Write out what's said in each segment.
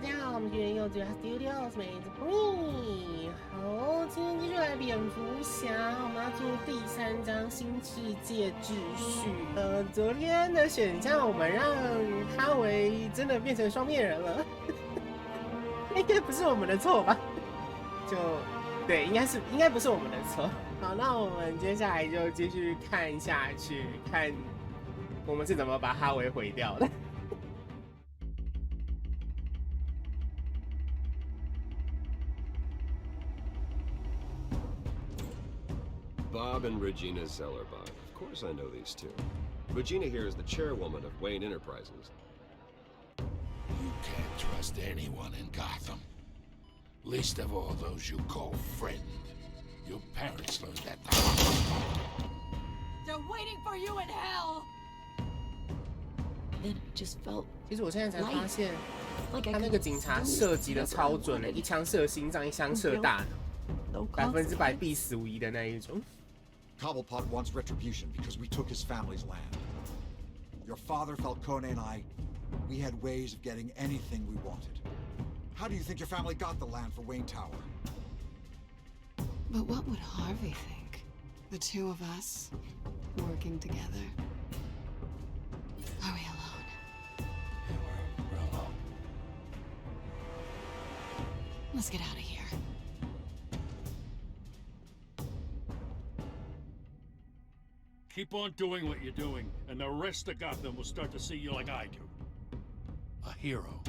家好，我们是元佑最 Studios 妹子 Queen。好，今天继续来蝙蝠侠，我们要进入第3章新世界秩序。昨天的选项我们让哈维真的变成双面人了，应该不是我们的错吧？对，应该不是我们的错。好，那我们接下来就继续看下去，看我们是怎么把哈维毁掉的。Bob and Regina Zellerbach. Of course I know these two. Regina here is the chairwoman of Wayne Enterprises. You can't trust anyone in Gotham. Least of all those you call friend. Your parents learned that the hard way. They're waiting for you in hell! Then it just felt 其实我现在才发现，他那个警察射击的超准了，一枪射心脏，一枪射大脑，100%必死无疑的那一种。Cobblepot wants retribution because we took his family's land. Your father, Falcone, and I, we had ways of getting anything we wanted. How do you think your family got the land for Wayne Tower? But what would Harvey think? The two of us working together. Are we alone? Yeah, we're alone. Let's get out of here. Keep on doing what you're doing, and the rest of Gotham will start to see you like I do. A hero.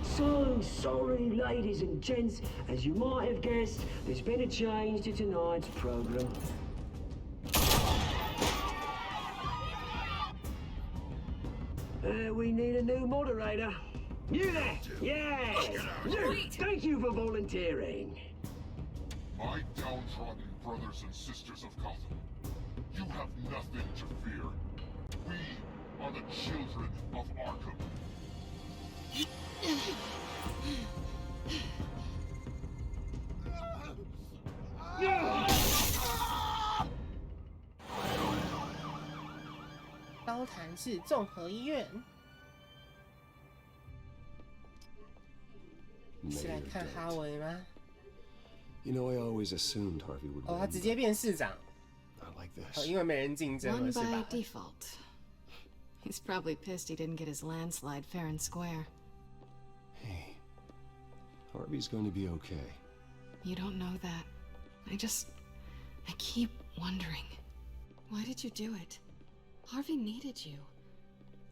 So sorry, ladies and gents. As you might have guessed, there's been a change to tonight's program. We need a new moderator. You there? Yeah! You! Thank you for volunteering. My downtrodden brothers and sisters of Gotham, you have nothing to fear. We are the children of Arkham. 高谭市综合医院，是来看哈维吗？ You know, I always assumed Harvey would win. 哦，他直接变市长。 Not like this. 因为没人竞争了， Won 是 by 吧？ default. He's probably pissed he didn't get his landslide fair and square. Hey, Harvey's going to be okay. You don't know that. I keep wondering. Why did you do it? Harvey needed you.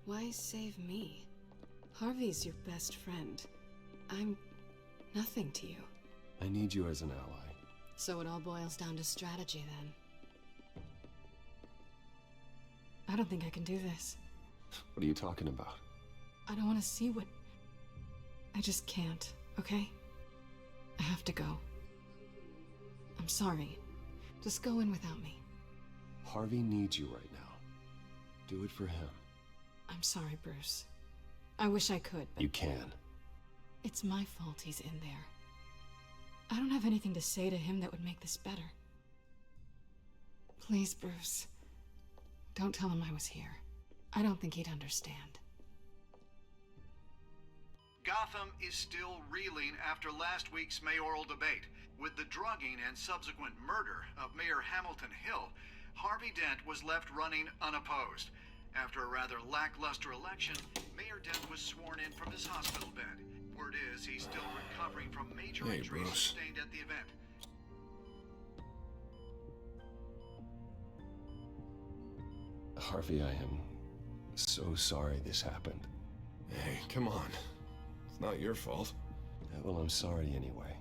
Why save me? Harvey's your best friend. I'm nothing to you. I need you as an ally. So it all boils down to strategy, then. I don't think I can do this. What are you talking about? I don't want to see what... I just can't, okay? I have to go. I'm sorry. Just go in without me. Harvey needs you right now. Do it for him. I'm sorry, Bruce. I wish I could, but... You can. It's my fault he's in there. I don't have anything to say to him that would make this better. Please, Bruce. Don't tell him I was here. I don't think he'd understand. Gotham is still reeling after last week's mayoral debate. With the drugging and subsequent murder of Mayor Hamilton Hill, Harvey Dent was left running unopposed. After a rather lackluster election, Mayor Dent was sworn in from his hospital bed. Word is he's still recovering from major injuries sustained at the event. Harvey, I am so sorry this happened. Hey, come on. It's not your fault. Well, I'm sorry anyway.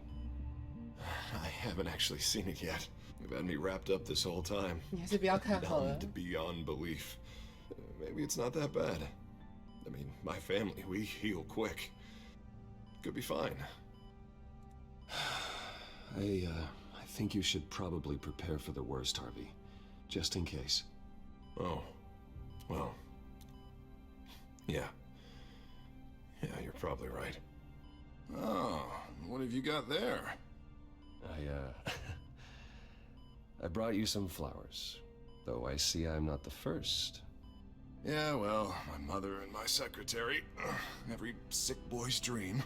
I haven't actually seen it yet. You've had me wrapped up this whole time. 你还是不要看好了。 Numbed beyond belief. Maybe it's not that bad. I mean, my family, we heal quick. Could be fine. I think you should probably prepare for the worst, Harvey. Just in case. Oh. Well. Yeah. Yeah, you're probably right. Oh, what have you got there? I brought you some flowers. Though I see I'm not the first. Yeah, well, my mother and my secretary. Every sick boy's dream.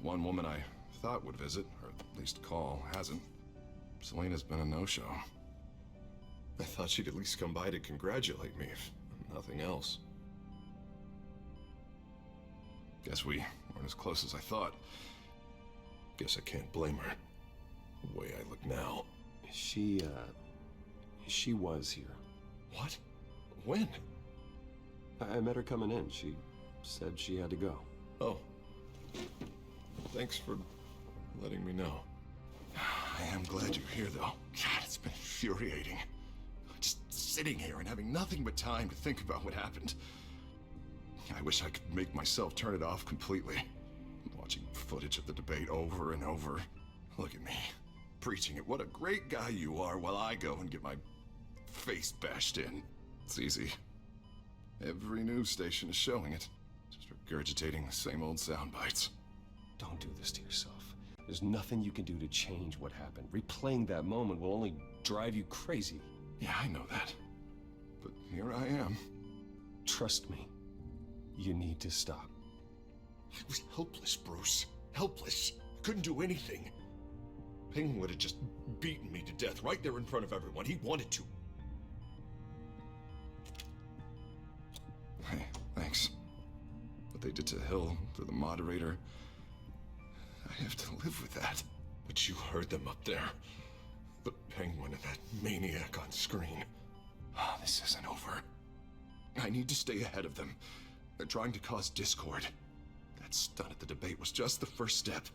One woman I thought would visit, or at least call, hasn't. Selena's been a no-show. I thought she'd at least come by to congratulate me, if nothing else. Guess we weren't as close as I thought. Guess I can't blame her. The way I look now. She was here. What? When? I met her coming in. She said she had to go. Oh. Thanks for letting me know. I am glad you're here, though. God, it's been infuriating. Just sitting here and having nothing but time to think about what happened. I wish I could make myself turn it off completely. Watching footage of the debate over and over. Look at me, preaching it. What a great guy you are, while I go and get my face bashed in. It's easy. Every news station is showing it. Just regurgitating the same old sound bites. Don't do this to yourself. There's nothing you can do to change what happened. Replaying that moment will only drive you crazy. Yeah, I know that. But here I am. Trust me. You need to stop. I was helpless, Bruce. Helpless. Couldn't do anything. Ping would have just beaten me to death right there in front of everyone. He wanted to. Hey, thanks. What they did to Hill, to the moderator, I have to live with that. But you heard them up there. The Penguin and that maniac on screen. Oh, this isn't over. I need to stay ahead of them. They're trying to cause discord. That stunt at the debate was just the first step.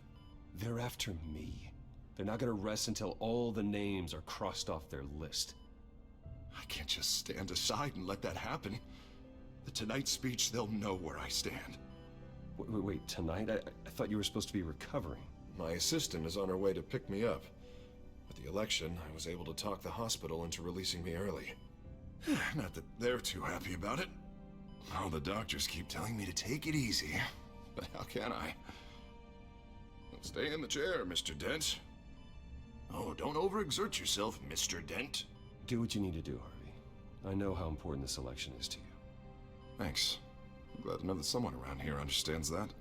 They're after me. They're not gonna rest until all the names are crossed off their list. I can't just stand aside and let that happen. The Tonight speech, they'll know where I stand. Wait, tonight? I thought you were supposed to be recovering. My assistant is on her way to pick me up. With the election, I was able to talk the hospital into releasing me early. Not that they're too happy about it. All the doctors keep telling me to take it easy. But how can I? Well, stay in the chair, Mr. Dent. Oh, don't overexert yourself, Mr. Dent. Do what you need to do, Harvey. I know how important this election is to you. Thanks. I'm glad to know that someone around here understands that.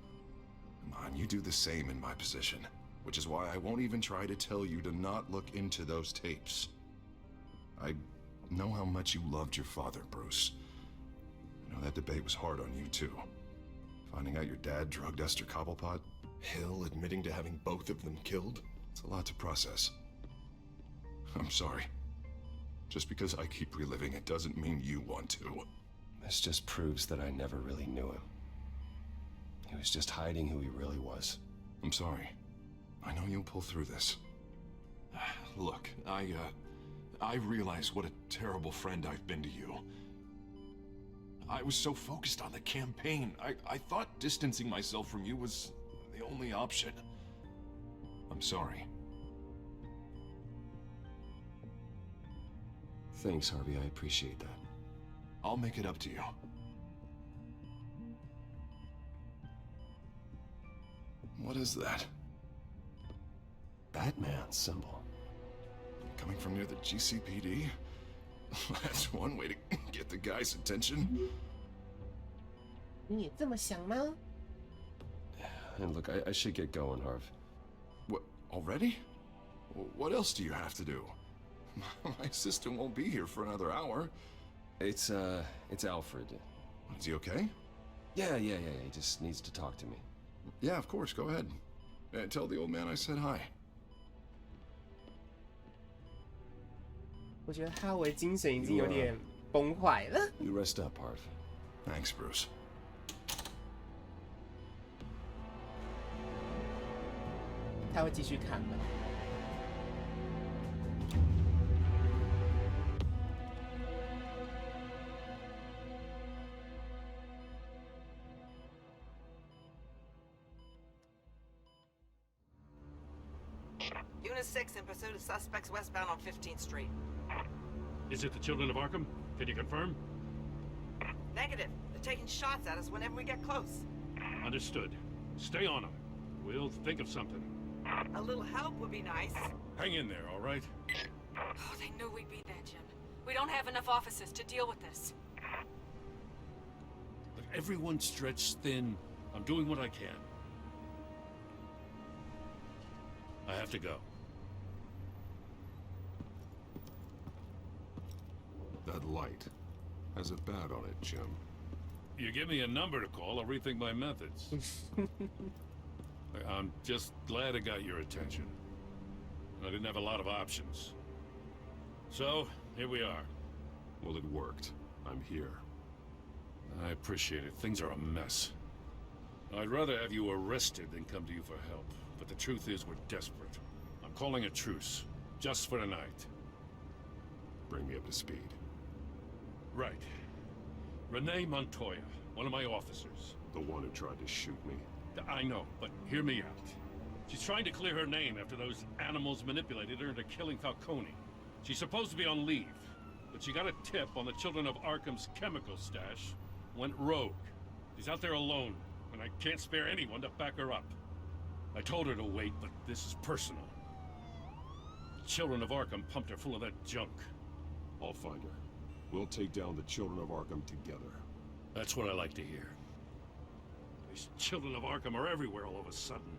Come on, you do the same in my position. Which is why I won't even try to tell you to not look into those tapes. I know how much you loved your father, Bruce. I know that debate was hard on you, too. Finding out your dad drugged Esther Cobblepot, Hill admitting to having both of them killed. It's a lot to process. I'm sorry. Just because I keep reliving it doesn't mean you want to. This just proves that I never really knew him. He was just hiding who he really was. I'm sorry. I know you'll pull through this. Look, I realize what a terrible friend I've been to you. I was so focused on the campaign. I thought distancing myself from you was the only option. I'm sorry. Thanks, Harvey. I appreciate that. I'll make it up to you. What is that? Batman symbol. Coming from near the GCPD? That's one way to get the guy's attention. 你也这么想吗? And look, I should get going, Harv. What, already? What else do you have to do? My assistant won't be here for another hour. It's Alfred. Is he okay? Yeah, he just needs to talk to me. Yeah, of course, go ahead. Tell the old man I said hi. 我觉得哈维精神已经有点崩坏了。You rest up, Harv. Thanks, Bruce. 他会继续看吗？ Unit 6 in pursuit of suspects westbound on 15th Street. Is it the children of Arkham? Can you confirm? Negative. They're taking shots at us whenever we get close. Understood. Stay on them. We'll think of something. A little help would be nice. Hang in there, all right? Oh, they knew we'd be there, Jim. We don't have enough officers to deal with this. Look, everyone's stretched thin. I'm doing what I can. I have to go. That light has a bat on it, Jim. You give me a number to call, I'll rethink my methods. I'm just glad I got your attention. I didn't have a lot of options. So, here we are. Well, it worked. I'm here. I appreciate it. Things are a mess. I'd rather have you arrested than come to you for help. But the truth is, we're desperate. I'm calling a truce. Just for tonight. Bring me up to speed. Right. Renee Montoya, one of my officers. The one who tried to shoot me? I know, but hear me out. She's trying to clear her name after those animals manipulated her into killing Falcone. She's supposed to be on leave, but she got a tip on the Children of Arkham's chemical stash, went rogue. She's out there alone, and I can't spare anyone to back her up. I told her to wait, but this is personal. The Children of Arkham pumped her full of that junk. I'll find her. We'll take down the Children of Arkham together. That's what I like to hear. These Children of Arkham are everywhere all of a sudden.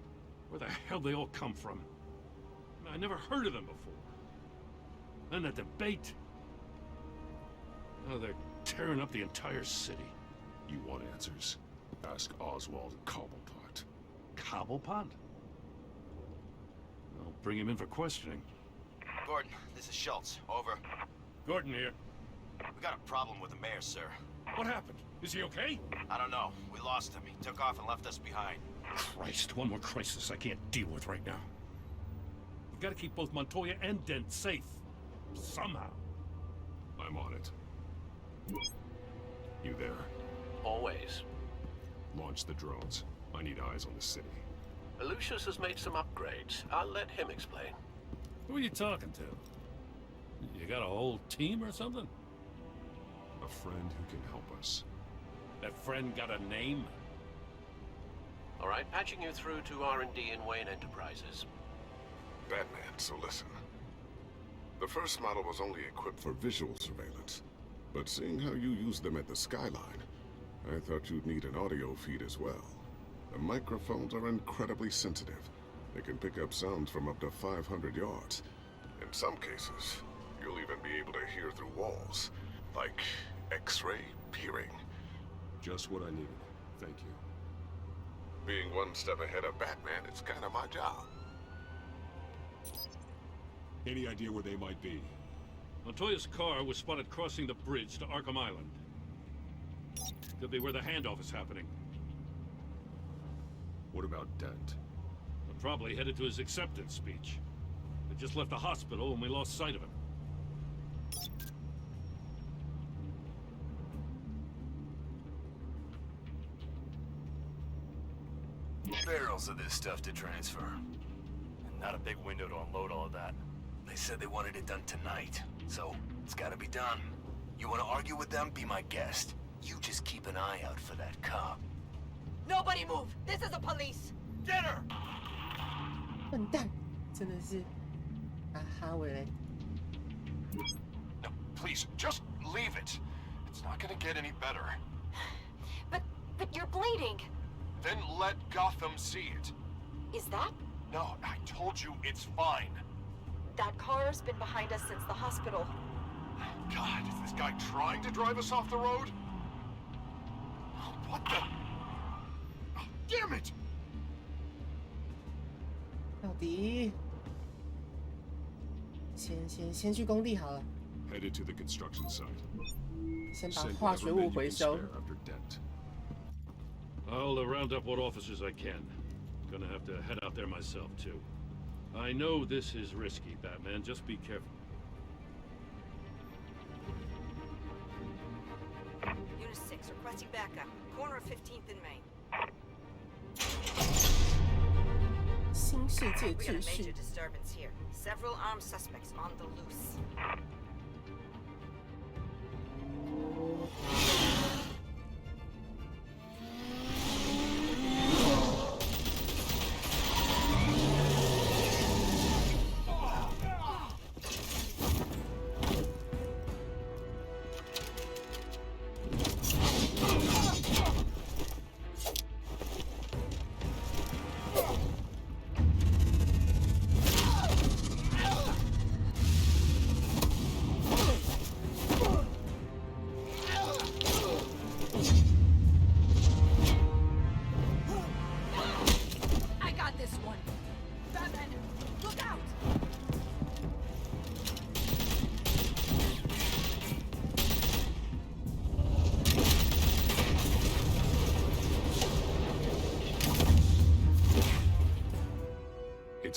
Where the hell they all come from? I never heard of them before. Then the debate. Now they're tearing up the entire city. You want answers? Ask Oswald Cobblepot. Cobblepot? I'll bring him in for questioning. Gordon, this is Schultz. Over. Gordon here. We got a problem with the mayor, sir. What happened? Is he okay? I don't know. We lost him. He took off and left us behind. Christ, one more crisis I can't deal with right now. We've got to keep both Montoya and Dent safe. Somehow. I'm on it. You there? Always. Launch the drones. I need eyes on the city. Lucius has made some upgrades. I'll let him explain. Who are you talking to? You got a whole team or something? A friend who can help us. That friend got a name? All right, patching you through to R&D in Wayne Enterprises. Batman, so listen. The first model was only equipped for visual surveillance. But seeing how you use them at the skyline, I thought you'd need an audio feed as well. The microphones are incredibly sensitive. They can pick up sounds from up to 500 yards. In some cases, you'll even be able to hear through walls. Like X-ray peering. Just what I needed. Thank you. Being one step ahead of Batman, it's kind of my job. Any idea where they might be? Montoya's car was spotted crossing the bridge to Arkham Island. Could be where the handoff is happening. What about Dent? We're probably headed to his acceptance speech. They just left the hospital and we lost sight of him. Barrels of this stuff to transfer. And not a big window to unload all of that. They said they wanted it done tonight, so it's gotta be done. You wanna argue with them? Be my guest. You just keep an eye out for that cop. Nobody move! This is the police! Get her! 笨蛋，真的是啊哈维嘞。 No, please, just leave it. It's not gonna get any better. But you're bleeding. Then let Gotham see it. Is that? No, I told you it's fine. That car's been behind us since the hospital. God, is this guy trying to drive us off the road? What the? Oh, damn it! 到底先去工地好了。 Headed to the construction site. 先把化学物回收。 I'll round up what officers I can. Gonna have to head out there myself, too. I know this is risky, Batman. Just be careful. Unit 6, requesting backup. Corner of 15th and Main. 新世界 We got a 秩 major 序。 disturbance here. Several armed suspects on the loose.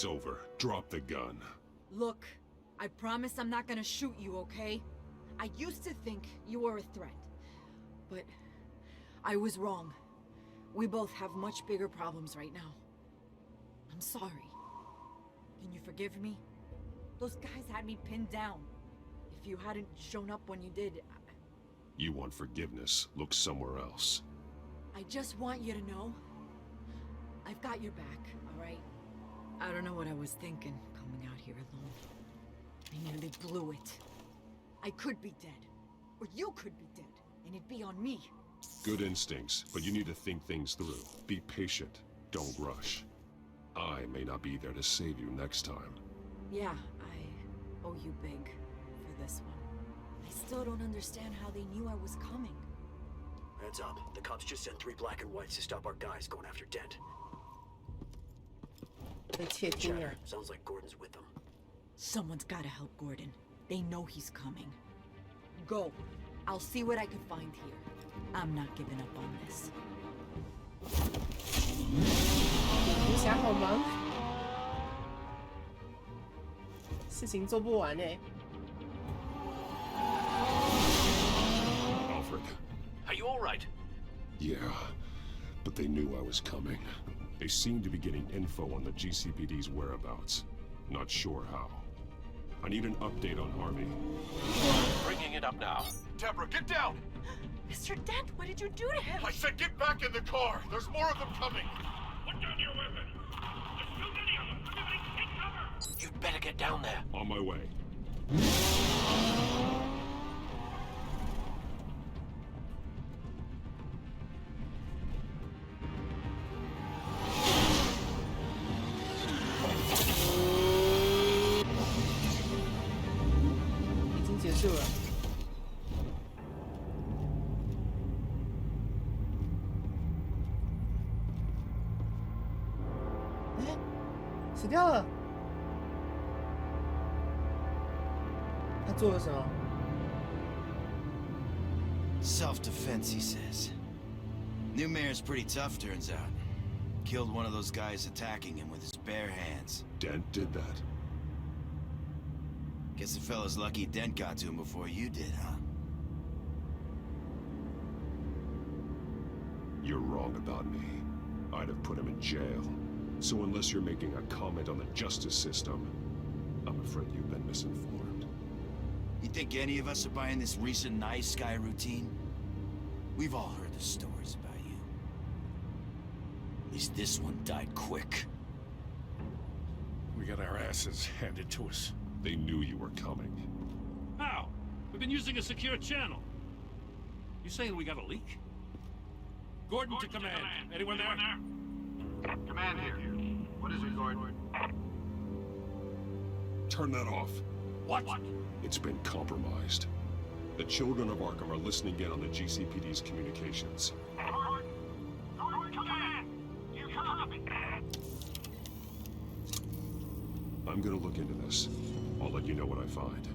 It's over. Drop the gun. Look, I promise I'm not gonna shoot you, okay? I used to think you were a threat, but I was wrong. We both have much bigger problems right now. I'm sorry. Can you forgive me? Those guys had me pinned down. If you hadn't shown up when you did, You want forgiveness? Look somewhere else. I just want you to know, I've got your back, alright? I don't know what I was thinking, coming out here alone. I nearly blew it. I could be dead, or you could be dead, and it'd be on me. Good instincts, but you need to think things through. Be patient. Don't rush. I may not be there to save you next time. Yeah, I owe you big for this one. I still don't understand how they knew I was coming. Heads up. The cops just sent 3 black and whites to stop our guys going after Dent. Chatter. Sounds like Gordon's with them. Someone's gotta help Gordon. They know he's coming. Go. I'll see what I can find here. I'm not giving up on this. 蝙蝠侠好忙，事情做不完哎。Alfred. Are you all right? Yeah, but they knew I was coming. They seem to be getting info on the GCPD's whereabouts. Not sure how. I need an update on Harvey. Bringing it up now. Deborah, get down! Mr. Dent, what did you do to him? I said get back in the car! There's more of them coming! Put down your weapon! There's too many of them! Everybody take cover! You'd better get down there. On my way. 已经结束了。哎，死掉了。他做了什么？ Self-defense, he says. New mayor's pretty tough, turns out. Killed one of those guys attacking him with his bare hands. Dent did that. Guess the fella's lucky Dent got to him before you did, huh? You're wrong about me. I'd have put him in jail. So unless you're making a comment on the justice system, I'm afraid you've been misinformed. You think any of us are buying this recent nice guy routine? We've all heard the stories about you. At least this one died quick. We got our asses handed to us. They knew you were coming. How? We've been using a secure channel. You saying we got a leak? Gordon to command. Anyone there? Command here. What is it, Gordon? Turn that off. What? It's been compromised. The children of Arkham are listening in on the GCPD's communications. Gordon, command! You copy? I'm gonna look into this. I'll let you know what I find.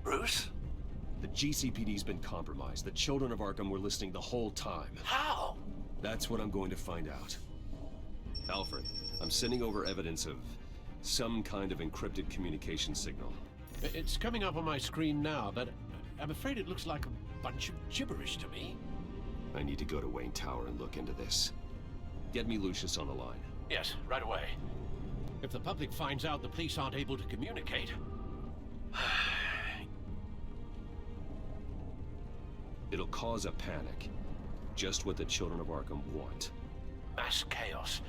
Bruce? The GCPD's been compromised. The children of Arkham were listening the whole time. How? That's what I'm going to find out. Alfred, I'm sending over evidence of some kind of encrypted communication signal. It's coming up on my screen now, but I'm afraid it looks like a bunch of gibberish to me. I need to go to Wayne Tower and look into this. Get me Lucius on the line. Yes, right away. If the public finds out the police aren't able to communicate... It'll cause a panic. Just what the children of Arkham want. Mass chaos.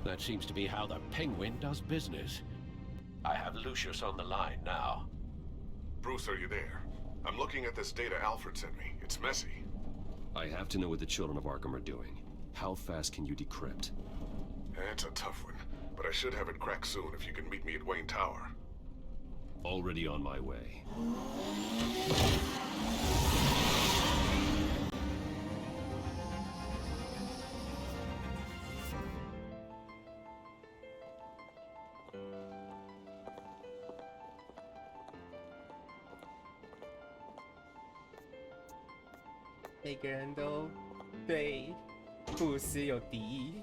That seems to be how the Penguin does business. I have Lucius on the line now. Bruce, are you there? I'm looking at this data Alfred sent me. It's messy. I have to know what the children of Arkham are doing. How fast can you decrypt? It's a tough one, but I should have it cracked soon if you can meet me at Wayne Tower. Already on my way. 每个人都对布鲁斯有敌意。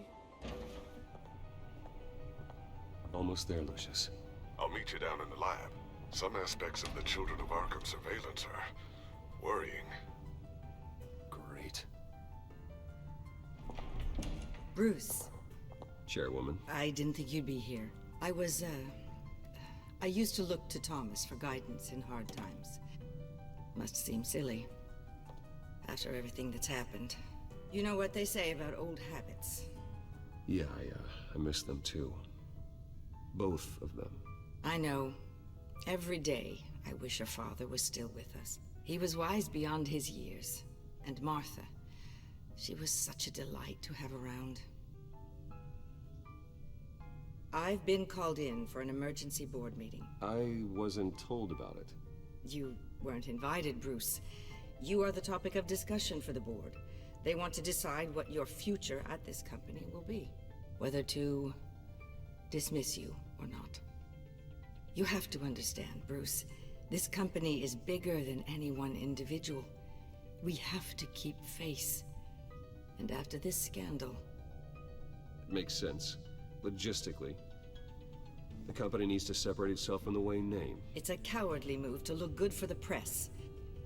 Almost there, Lucius. I'll meet you down in the lab. Some aspects of the Children of Arkham surveillance are worrying. Great. Bruce. Chairwoman. I didn't think you'd be here. I used to look to Thomas for guidance in hard times. Must seem silly. After everything that's happened. You know what they say about old habits. Yeah, I miss them too. Both of them. I know. Every day, I wish her father was still with us. He was wise beyond his years. And Martha, she was such a delight to have around. I've been called in for an emergency board meeting. I wasn't told about it. You weren't invited, Bruce. You are the topic of discussion for the board. They want to decide what your future at this company will be. Whether to dismiss you or not. You have to understand, Bruce. This company is bigger than any one individual. We have to keep face. And after this scandal... Makes sense. Logistically. The company needs to separate itself from the Wayne name. It's a cowardly move to look good for the press.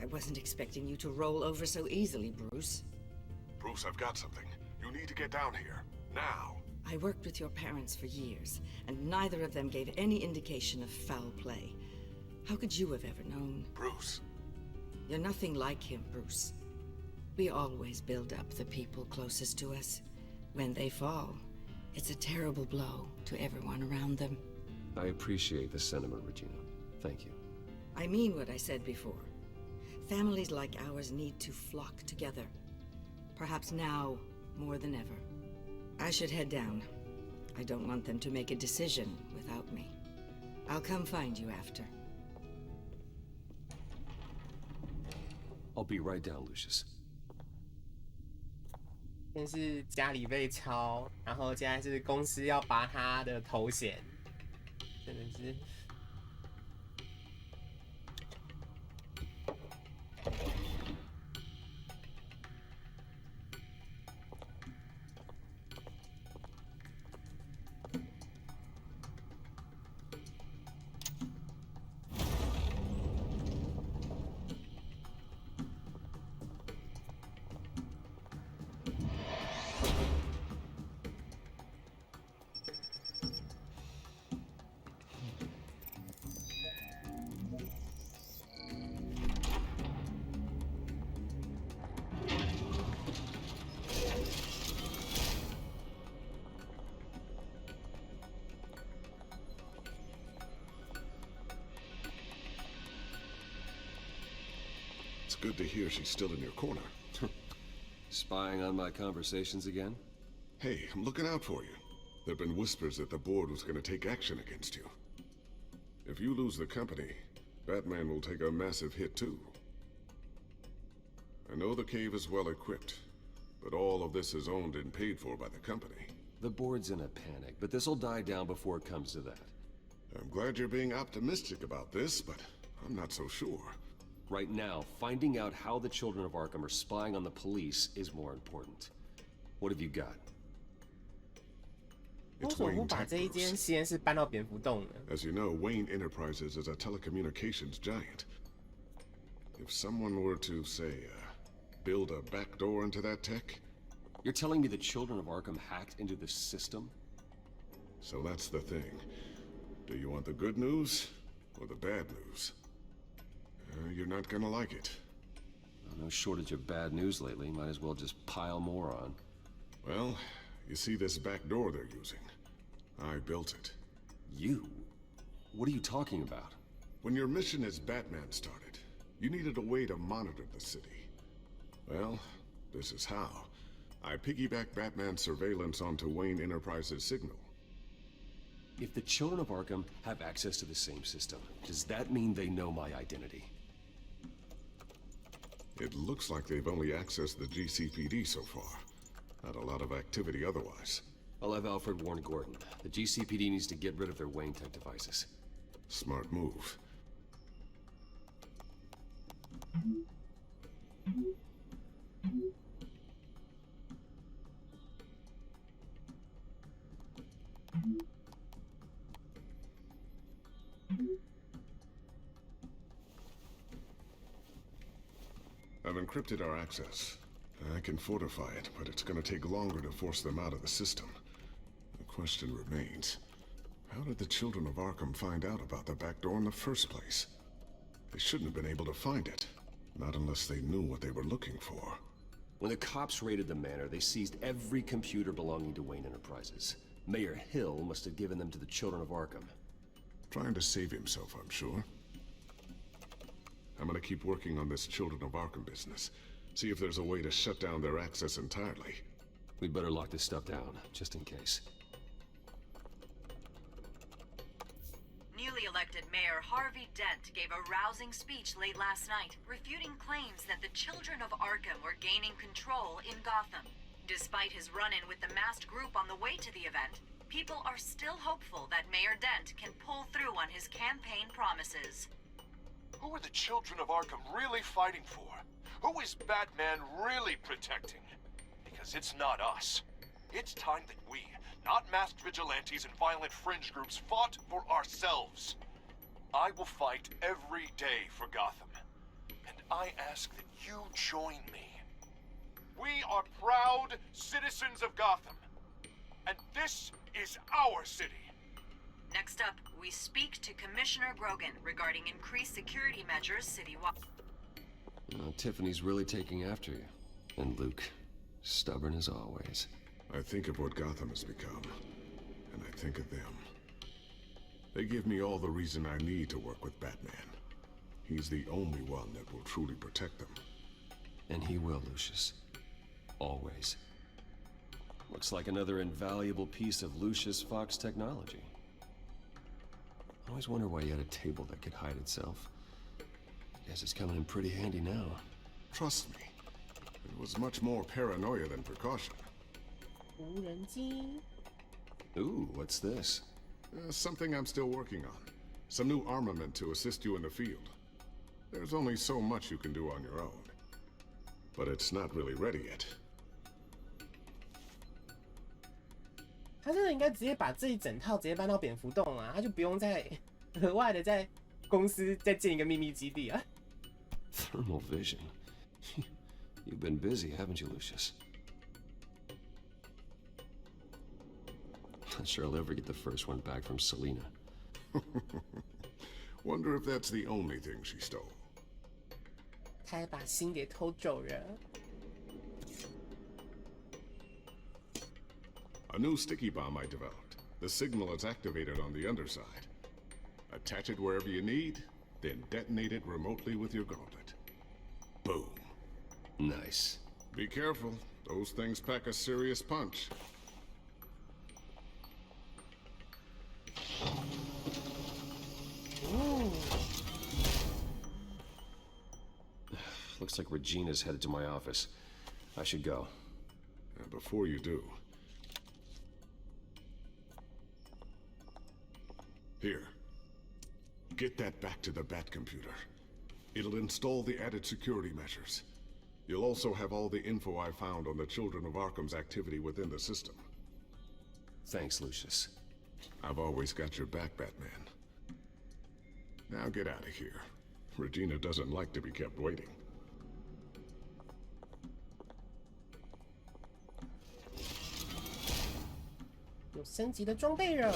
I wasn't expecting you to roll over so easily, Bruce. Bruce, I've got something. You need to get down here. Now. I worked with your parents for years, and neither of them gave any indication of foul play. How could you have ever known? Bruce. You're nothing like him, Bruce. We always build up the people closest to us. When they fall, it's a terrible blow to everyone around them. I appreciate the sentiment, Regina. Thank you. I mean what I said before. Families like ours need to flock together. Perhaps now more than ever. I should head down. I don't want them to make a decision without me. I'll come find you after. I'll be right down, Lucius. 先是家里被抄，然后现在是公司要拔他的头衔，真的是。It's good to hear she's still in your corner. Spying on my conversations again? Hey, I'm looking out for you. There have been whispers that the board was going to take action against you. If you lose the company, Batman will take a massive hit too. I know the cave is well equipped, but all of this is owned and paid for by the company. The board's in a panic, but this'll die down before it comes to that. I'm glad you're being optimistic about this, but I'm not so sure. Right now, finding out how the Children of Arkham are spying on the police is more important. What have you got? 为什么不把这一间实验室搬到蝙蝠洞呢？ As you know, Wayne Enterprises is a telecommunications giant. If someone were to, say, build a backdoor into that tech... You're telling me the Children of Arkham hacked into the system? So that's the thing. Do you want the good news or the bad news? You're not gonna like it. No shortage of bad news lately. Might as well just pile more on. Well, you see this back door they're using? I built it. You? What are you talking about? When your mission as Batman started, you needed a way to monitor the city. Well, this is how. I piggybacked Batman's surveillance onto Wayne Enterprises' signal. If the Children of Arkham have access to the same system, does that mean they know my identity? It looks like they've only accessed the GCPD so far. Not a lot of activity otherwise. I'll have Alfred warn Gordon. The GCPD needs to get rid of their Wayne tech devices. Smart move. encrypted our access. I can fortify it, but it's gonna take longer to force them out of the system. The question remains, how did the children of Arkham find out about the back door in the first place? They shouldn't have been able to find it. Not unless they knew what they were looking for. When the cops raided the manor, they seized every computer belonging to Wayne Enterprises. Mayor Hill must have given them to the children of Arkham. Trying to save himself, I'm sure. I'm gonna keep working on this Children of Arkham business. See if there's a way to shut down their access entirely. We better lock this stuff down, just in case. Newly elected Mayor Harvey Dent gave a rousing speech late last night, refuting claims that the children of Arkham were gaining control in Gotham. Despite his run-in with the masked group on the way to the event, people are still hopeful that Mayor Dent can pull through on his campaign promises. Who are the children of Arkham really fighting for? Who is Batman really protecting? Because it's not us. It's time that we, not masked vigilantes and violent fringe groups, fought for ourselves. I will fight every day for Gotham. And I ask that you join me. We are proud citizens of Gotham. And this is our city. Next up, we speak to Commissioner Grogan regarding increased security measures citywide. Tiffany's really taking after you. And Luke, stubborn as always. I think of what Gotham has become, and I think of them. They give me all the reason I need to work with Batman. He's the only one that will truly protect them. And he will, Lucius. Always. Looks like another invaluable piece of Lucius Fox technology. I always wonder why you had a table that could hide itself. Guess it's coming in pretty handy now. Trust me, it was much more paranoia than precaution. Ooh, what's this? Something I'm still working on. Some new armament to assist you in the field. There's only so much you can do on your own. But it's not really ready yet. 他真的应该直接把这一整套直接搬到蝙蝠洞啊，他就不用再额外的在公司再建一个秘密基地啊。Thermal vision. You've been busy, haven't you, Lucius? Not sure I'll ever get the first one back from Selina. Wonder if that's the only thing she stole. 他还把心给偷走了。A new sticky bomb I developed. The signal is activated on the underside. Attach it wherever you need, then detonate it remotely with your gauntlet. Boom. Nice. Be careful. Those things pack a serious punch. Ooh. Looks like Regina's headed to my office. I should go. And before you do... Here. Get that back to the Bat computer. It'll install the added security measures. You'll also have all the info I found on the Children of Arkham's activity within the system. Thanks, Lucius. I've always got your back, Batman. Now get out of here. Regina doesn't like to be kept waiting. 有升级的装备了。